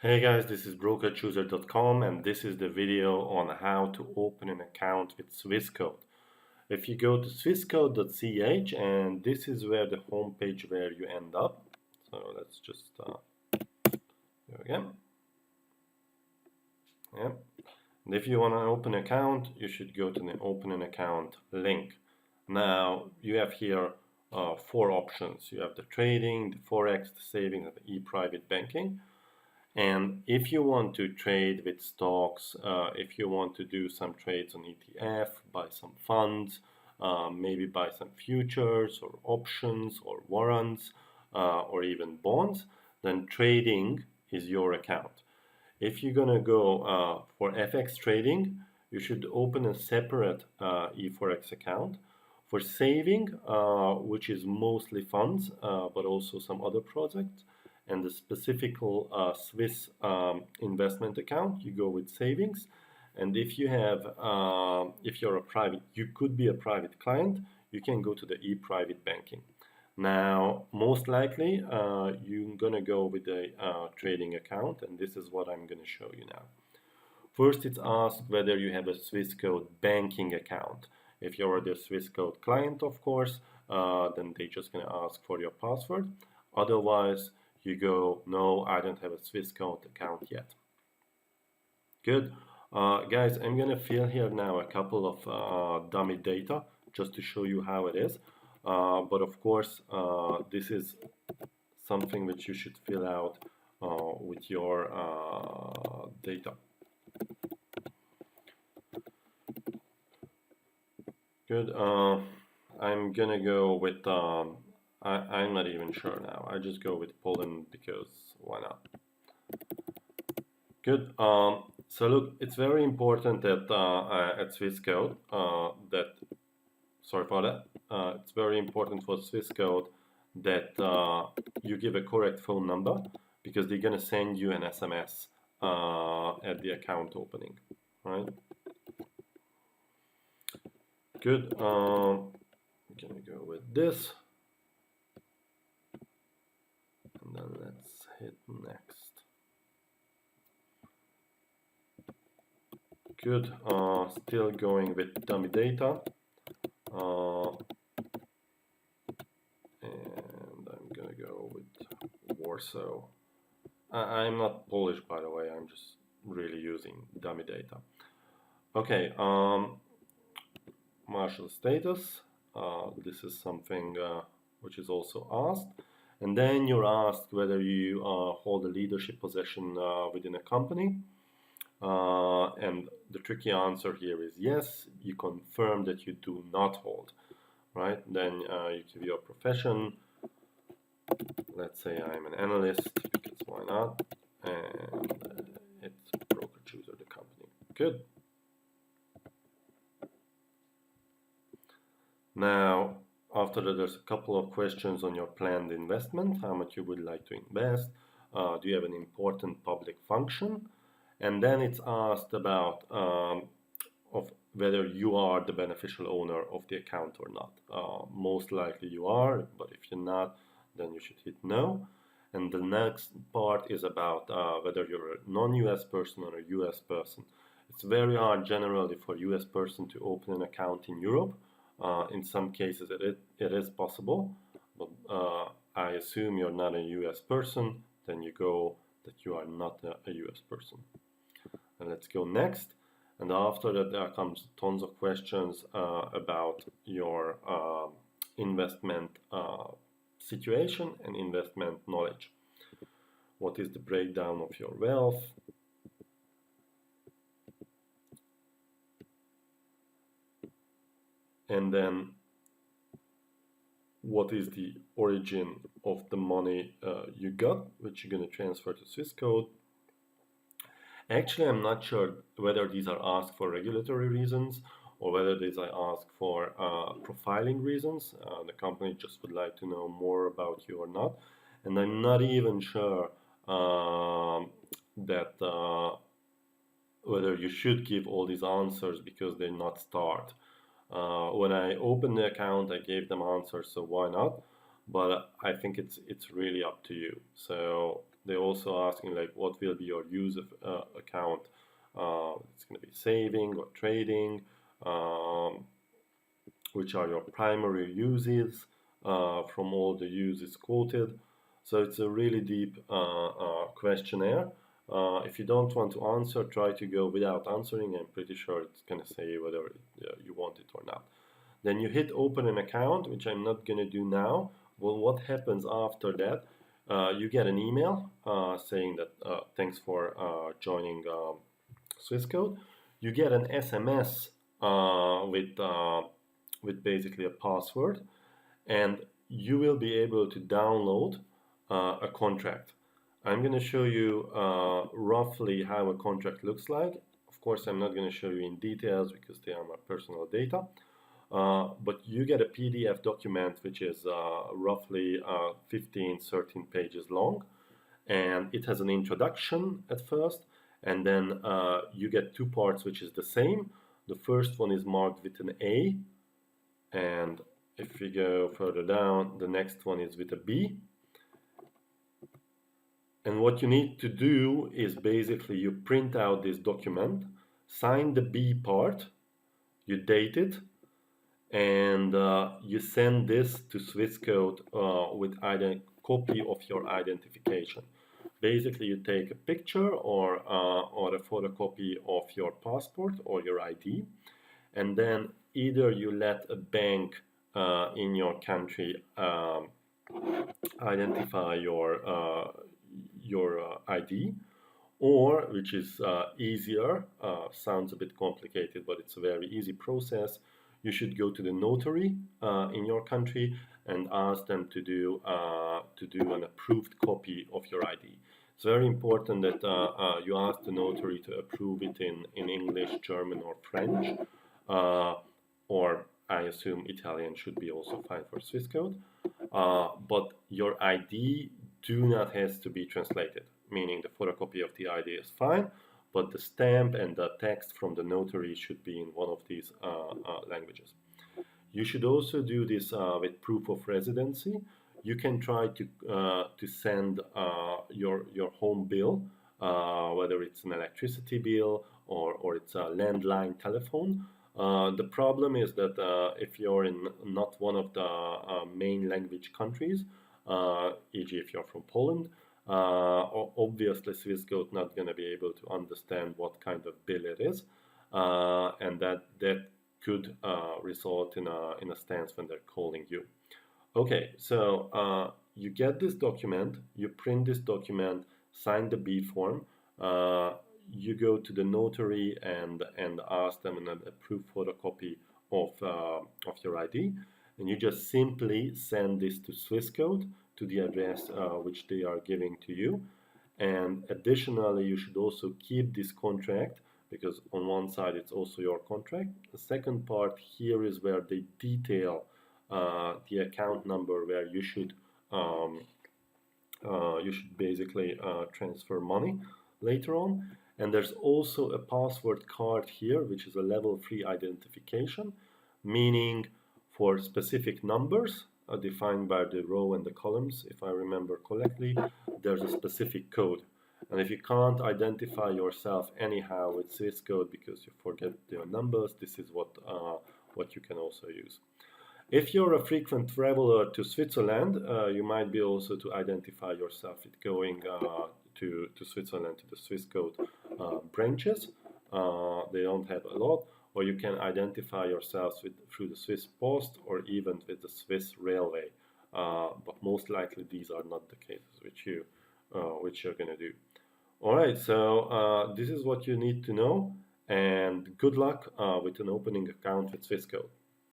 Hey guys, this is Brokerchooser.com and this is the video on how to open an account with Swissquote. If you go to swissquote.ch, and this is where the homepage where you end up. So let's just go again. Yeah. And if you want to open an account, you should go to the open an account link. Now you have here four options. You have the trading, the forex, the savings, and the e-private banking. And if you want to trade with stocks, if you want to do some trades on ETF, buy some funds, maybe buy some futures or options or warrants or even bonds, then trading is your account. If you're gonna go for FX trading, you should open a separate eForex account. For saving, which is mostly funds, but also some other projects, and the specific Swiss investment account, you go with savings. And if you have, if you're a private, you could be a private client, you can go to the e-private banking. Now, most likely, you're gonna go with a trading account, and this is what I'm gonna show you now. First, it's asked whether you have a Swissquote banking account. If you're already a Swissquote client, of course, then they're just gonna ask for your password. Otherwise, you go, no, I don't have a Swissquote account yet. Good. Guys, I'm gonna fill here now a couple of dummy data just to show you how it is. But of course, this is something which you should fill out with your data. Good. I'm gonna go with, I'm not even sure now. I just go with Poland because why not? Good. So look, it's very important that at Swissquote that, sorry for that, it's very important for Swissquote that you give a correct phone number because they're gonna send you an SMS at the account opening, right? Good. I'm gonna go with this, and then let's hit next. Good. Still going with dummy data. And I'm gonna go with Warsaw. I'm not Polish, by the way. I'm just really using dummy data. Okay. Marshal status. This is something which is also asked. And then you're asked whether you hold a leadership position within a company. And the tricky answer here is yes, you confirm that you do not hold, right? Then you give your profession. Let's say I'm an analyst, because why not? And it's Brokerchooser, the company. Good. Now, after that, there's a couple of questions on your planned investment, how much you would like to invest. Do you have an important public function? And then it's asked about of whether you are the beneficial owner of the account or not. Most likely you are, but if you're not, then you should hit no. And the next part is about whether you're a non-US person or a US person. It's very hard generally for a US person to open an account in Europe. In some cases it is possible, but I assume you're not a US person, then you go that you are not a US person. And let's go next. And after that, there comes tons of questions about your investment situation and investment knowledge. What is the breakdown of your wealth? And then what is the origin of the money you got, which you're going to transfer to Swissquote. Actually, I'm not sure whether these are asked for regulatory reasons or whether these are asked for profiling reasons. The company just would like to know more about you or not. And I'm not even sure that whether you should give all these answers because they're not starred. When I opened the account, I gave them answers, so why not? But I think it's really up to you. So They're also asking like what will be your use of account. It's going to be saving or trading. Which are your primary uses from all the uses quoted. So it's a really deep questionnaire. If you don't want to answer, try to go without answering. I'm pretty sure it's going to say whether you want it or not. Then you hit open an account, which I'm not going to do now. Well, what happens after that? You get an email saying that thanks for joining Swissquote. You get an SMS with basically a password, and you will be able to download a contract. I'm going to show you roughly how a contract looks like. Of course, I'm not going to show you in details because they are my personal data. But you get a PDF document which is roughly 13 pages long, and it has an introduction at first, and then you get two parts which is the same. The first one is marked with an A, and if we go further down, the next one is with a B. And what you need to do is basically you print out this document, sign the B part, you date it, and you send this to Swissquote with either a copy of your identification. Basically, you take a picture or a photocopy of your passport or your ID, and then either you let a bank in your country identify your ID, or, which is easier, sounds a bit complicated, but it's a very easy process. You should go to the notary in your country and ask them to do an approved copy of your ID. It's very important that you ask the notary to approve it in English, German, or French, or I assume Italian should be also fine for Swissquote. But your ID do not has to be translated, meaning the photocopy of the ID is fine, but the stamp and the text from the notary should be in one of these languages. You should also do this with proof of residency. You can try to send your home bill, whether it's an electricity bill or it's a landline telephone. The problem is that if you're in not one of the main language countries, e.g. if you're from Poland, obviously Swissquote not going to be able to understand what kind of bill it is, and that could result in a stance when they're calling you. Okay, so you get this document, you print this document, sign the B form, you go to the notary and ask them an approved photocopy of your ID, and you just simply send this to Swissquote to the address which they are giving to you. And additionally, you should also keep this contract, because on one side it's also your contract. The second part here is where they detail the account number where you should basically transfer money later on. And there's also a password card here, which is a level 3 identification, meaning for specific numbers defined by the row and the columns, if I remember correctly, there's a specific code. And if you can't identify yourself anyhow with Swissquote because you forget your numbers, this is what you can also use. If you're a frequent traveler to Switzerland, you might be also to identify yourself with going to Switzerland, to the Swissquote branches. They don't have a lot. Or you can identify yourselves through the Swiss Post or even with the Swiss Railway. But most likely these are not the cases which you're going to do. All right, so this is what you need to know, and good luck with an opening account with Swissquote.